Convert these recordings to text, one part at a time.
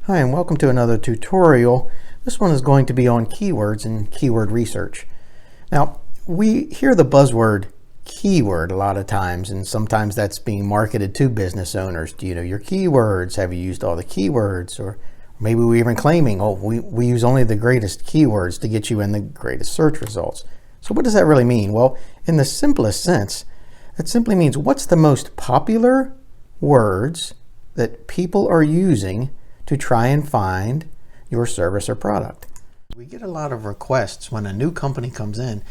Hi, and welcome to another tutorial. This one is going to be on keywords and keyword research. Now, we hear the buzzword keyword a lot of times, and sometimes that's being marketed to business owners. Do you know your keywords? Have you used all the keywords? Or maybe we're even claiming, oh, we use only the greatest keywords to get you in the greatest search results. So what does that really mean? Well, in the simplest sense, it simply means what's the most popular words that people are using to try and find your service or product. We get a lot of requests when a new company comes in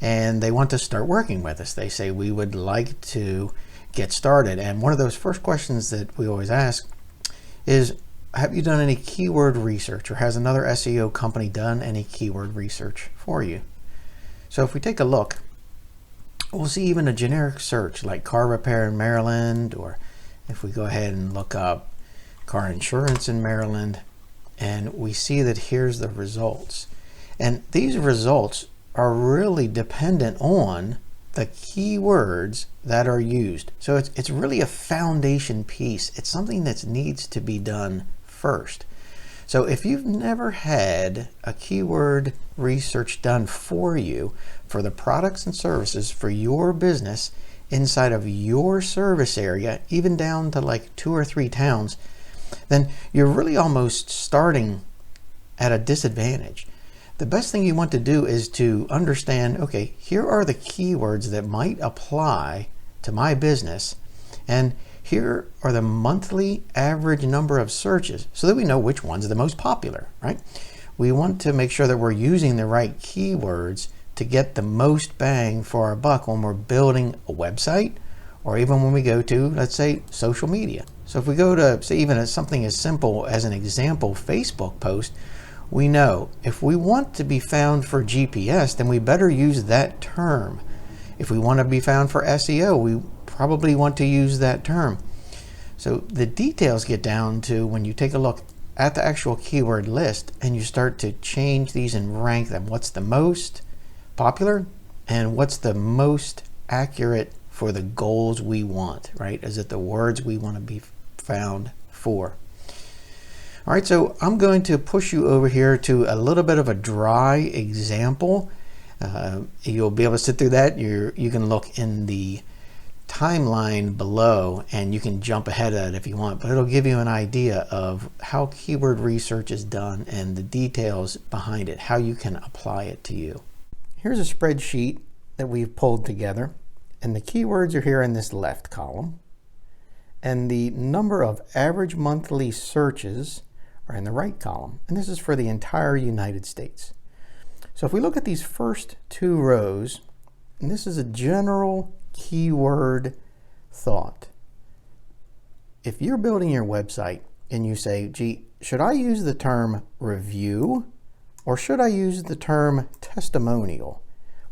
and they want to start working with us. They say, we would like to get started. And one of those first questions that we always ask is, have you done any keyword research, or has another SEO company done any keyword research for you? So if we take a look, we'll see even a generic search like car repair in Maryland, or if we go ahead and look up car insurance in Maryland, and we see that here's the results. And these results are really dependent on the keywords that are used. So it's really a foundation piece. It's something that needs to be done first. So if you've never had a keyword research done for you for the products and services for your business inside of your service area, even down to like 2 or 3 towns, then you're really almost starting at a disadvantage. The best thing you want to do is to understand, okay, here are the keywords that might apply to my business, and here are the monthly average number of searches so that we know which ones are the most popular, right? We want to make sure that we're using the right keywords to get the most bang for our buck when we're building a website, or even when we go to, let's say, social media. So if we go to, say, even something as simple as an example Facebook post, we know if we want to be found for GPS, then we better use that term. If we want to be found for SEO, we probably want to use that term. So the details get down to when you take a look at the actual keyword list and you start to change these and rank them. What's the most popular and what's the most accurate for the goals we want, right? Is it the words we want to be found for? All right, so I'm going to push you over here to a little bit of a dry example. You'll be able to sit through that. You can look in the timeline below and you can jump ahead of it if you want, but it'll give you an idea of how keyword research is done and the details behind it, how you can apply it to you. Here's a spreadsheet that we've pulled together, and the keywords are here in this left column, and the number of average monthly searches are in the right column, and this is for the entire United States. So if we look at these first 2 rows, and this is a general keyword thought. If you're building your website and you say, gee, should I use the term review or should I use the term testimonial?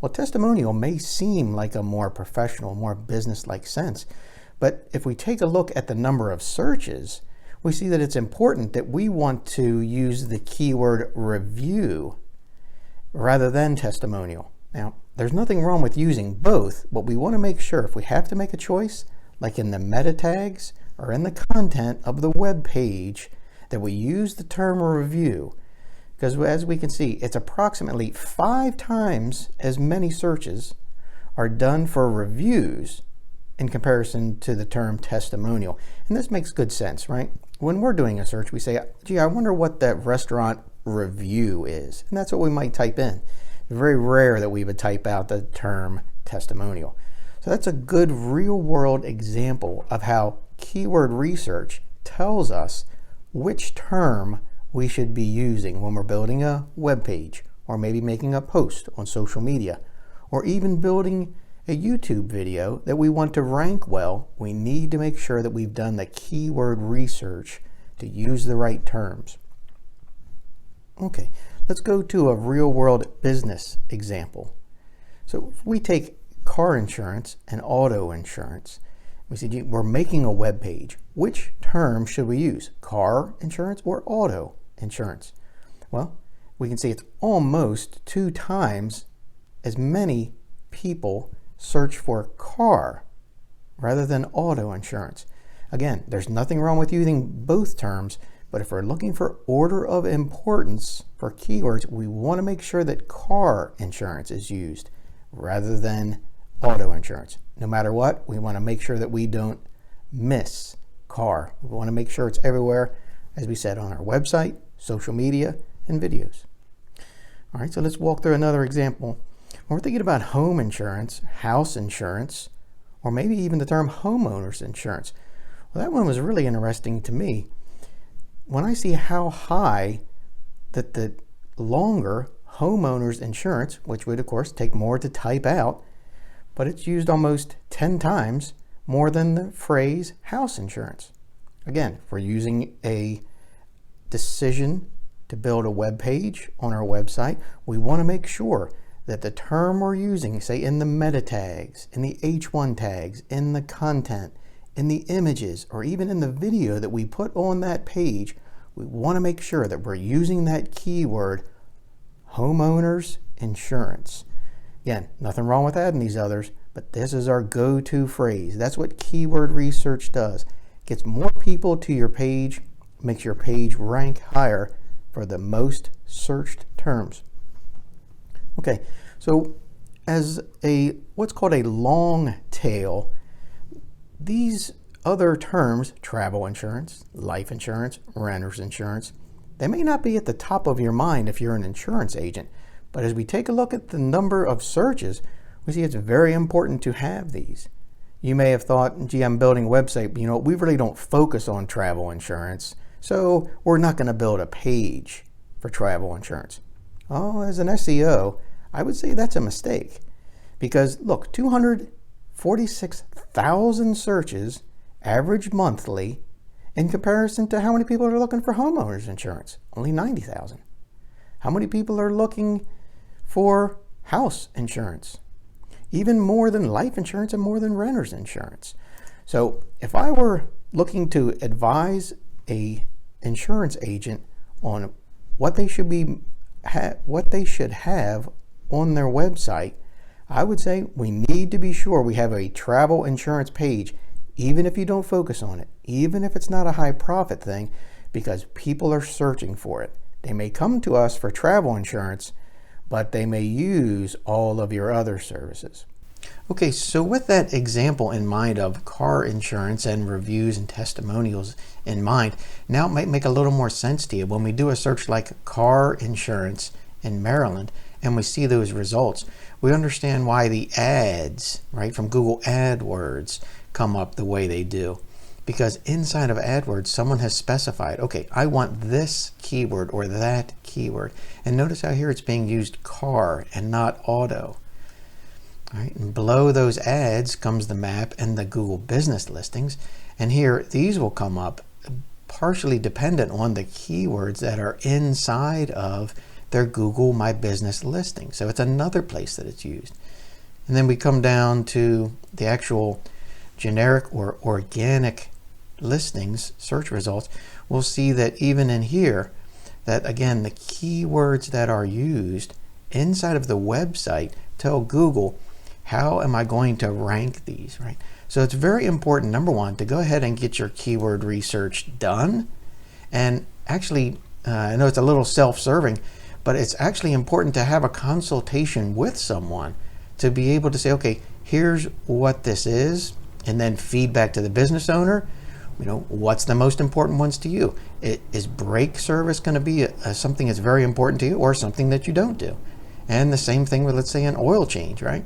Well, testimonial may seem like a more professional, more business-like sense, but if we take a look at the number of searches, we see that it's important that we want to use the keyword review rather than testimonial. Now, there's nothing wrong with using both, but we want to make sure if we have to make a choice, like in the meta tags or in the content of the web page, that we use the term review. Because as we can see, it's approximately 5 times as many searches are done for reviews in comparison to the term testimonial. And this makes good sense, right? When we're doing a search, we say, gee, I wonder what that restaurant review is. And that's what we might type in. It's very rare that we would type out the term testimonial. So that's a good real-world example of how keyword research tells us which term we should be using when we're building a web page, or maybe making a post on social media, or even building a YouTube video that we want to rank well. We need to make sure that we've done the keyword research to use the right terms. Okay, let's go to a real-world business example. So if we take car insurance and auto insurance, we see, gee, we're making a web page. Which term should we use? Car insurance or auto insurance? Well, we can see it's almost 2 times as many people search for car rather than auto insurance. Again, there's nothing wrong with using both terms, But if we're looking for order of importance for keywords, we want to make sure that car insurance is used rather than auto insurance. No matter what, we want to make sure that we don't miss car. We want to make sure it's everywhere, as we said, on our website, social media, and videos. All right, so let's walk through another example. When we're thinking about home insurance, house insurance, or maybe even the term homeowners insurance, well, that one was really interesting to me. When I see how high that the longer homeowners insurance, which would of course take more to type out, but it's used almost 10 times more than the phrase house insurance. Again, if we're using a decision to build a web page on our website, we want to make sure that the term we're using, say in the meta tags, in the H1 tags, in the content, in the images, or even in the video that we put on that page, we want to make sure that we're using that keyword homeowners insurance. Again, nothing wrong with adding these others, but this is our go-to phrase. That's what keyword research does. It gets more people to your page, makes your page rank higher for the most searched terms. Okay, so as what's called a long tail, these other terms, travel insurance, life insurance, renter's insurance, they may not be at the top of your mind if you're an insurance agent, but as we take a look at the number of searches, we see it's very important to have these. You may have thought, gee, I'm building a website, but we really don't focus on travel insurance, so we're not going to build a page for travel insurance. Oh, as an SEO, I would say that's a mistake, because look, 246,000 searches average monthly in comparison to how many people are looking for homeowners insurance, only 90,000. How many people are looking for house insurance? Even more than life insurance and more than renter's insurance. So if I were looking to advise a insurance agent on what they should have on their website, I would say we need to be sure we have a travel insurance page, even if you don't focus on it, even if it's not a high profit thing, because people are searching for it. They may come to us for travel insurance, but they may use all of your other services. Okay, so with that example in mind of car insurance and reviews and testimonials in mind, now it might make a little more sense to you when we do a search like car insurance in Maryland and we see those results. We understand why the ads, right, from Google AdWords come up the way they do. Because inside of AdWords, someone has specified, okay, I want this keyword or that keyword. And notice how here it's being used car and not auto. All right, and below those ads comes the map and the Google business listings. And here, these will come up partially dependent on the keywords that are inside of their Google My Business listing. So it's another place that it's used. And then we come down to the actual generic or organic listings search results. We'll see that even in here, that again, the keywords that are used inside of the website tell Google, how am I going to rank these, right? So it's very important, number one, to go ahead and get your keyword research done. And actually, I know it's a little self-serving, but it's actually important to have a consultation with someone to be able to say, okay, here's what this is, and then feedback to the business owner. What's the most important ones to you? Is brake service going to be something that's very important to you, or something that you don't do? And the same thing with, let's say, an oil change, right?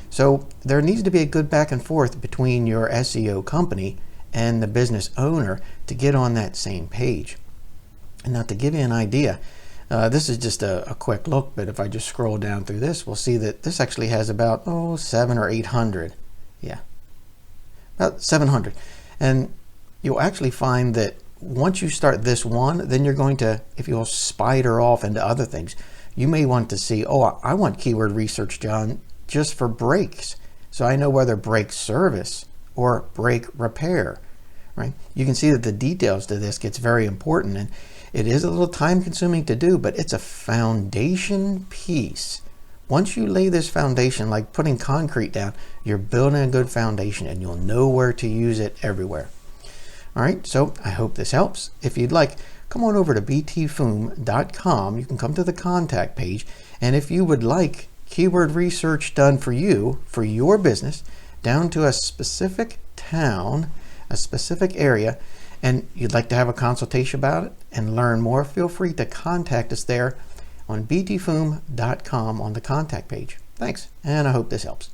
So there needs to be a good back and forth between your SEO company and the business owner to get on that same page. And now to give you an idea, this is just a quick look, but if I just scroll down through this, we'll see that this actually has about 700 or 800. Yeah, about 700. And you'll actually find that once you start this one, then you're going to, if you'll spider off into other things, you may want to see, I want keyword research, John, just for brakes. So I know whether brake service or brake repair, right? You can see that the details to this gets very important, and it is a little time consuming to do, but it's a foundation piece. Once you lay this foundation, like putting concrete down, you're building a good foundation and you'll know where to use it everywhere. All right, so I hope this helps. If you'd like, come on over to btfum.com. You can come to the contact page, and if you would like keyword research done for you, for your business, down to a specific town, a specific area, and you'd like to have a consultation about it and learn more, feel free to contact us there on btfum.com on the contact page. Thanks, and I hope this helps.